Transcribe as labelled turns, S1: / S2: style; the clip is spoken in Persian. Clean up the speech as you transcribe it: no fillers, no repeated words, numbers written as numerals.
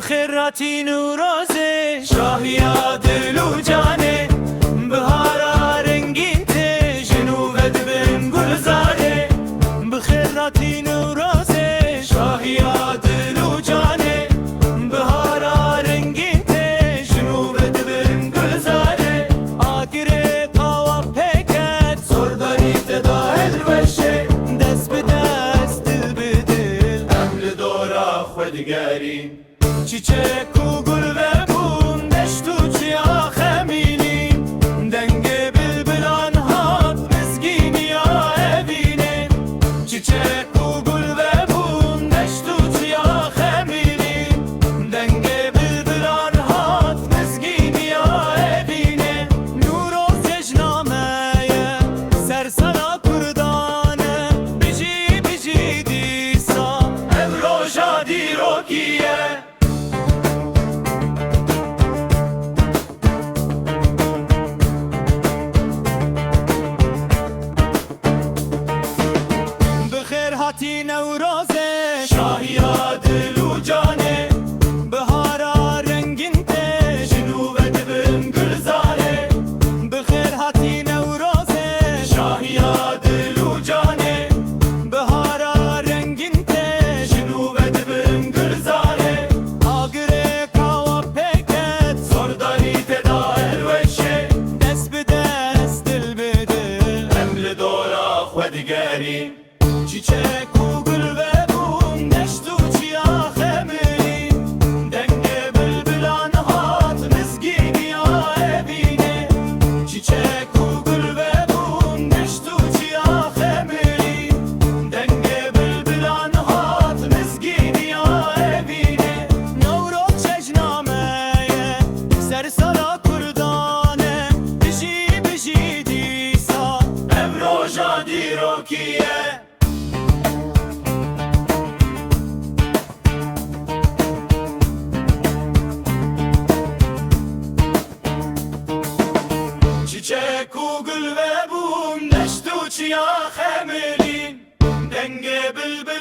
S1: بخیراتی نوروزه شاهیا دل و جانه بهارا رنگین ته جنوب دبن گلزاره بخیراتی نوروزه شاهیا دل و جانه بهارا رنگین ته جنوب دبن گلزاره آگره قوا پکت زرداری تداهل وشه دست به دست دل به دل امل دورا خودگاری چیچک و گل و بوم دشت و چیا خمینی دنگ بلبلان هات مسکینی ها اوینه چیچک و گل و بوم دشت و چیا خمینی دنگ بلبلان هات مسکینی ها اوینه نوروز جنامه سرسنا کردانه بیجی بیجی دیسا امروژا دیروکیه هاتی نوروزه شاهیا دل و جانه بهارا رنگین ته جنوب دبن گلزاره بخیر هاتی نوروزه شاهیا دل و جانه بهارا رنگین ته جنوب دبن گلزاره آگره کاوا پکت زرداری تداهل وشه دست به دست دل به دل امل دورا خودگاری چیچک و گل و بوم دشت و چیا خمری دنگ بلبلان هات مسکینی ها اوینه چیچک و گل و بوم دشت و چیا خمری دنگ بلبلان هات مسکینی ها اوینه نوروز چشنامه سرسرا کردانه بجی بجی دیسا امروژا دیروکیه چیچک و گل و بوم دشت و چیا خملین دنگ بلبل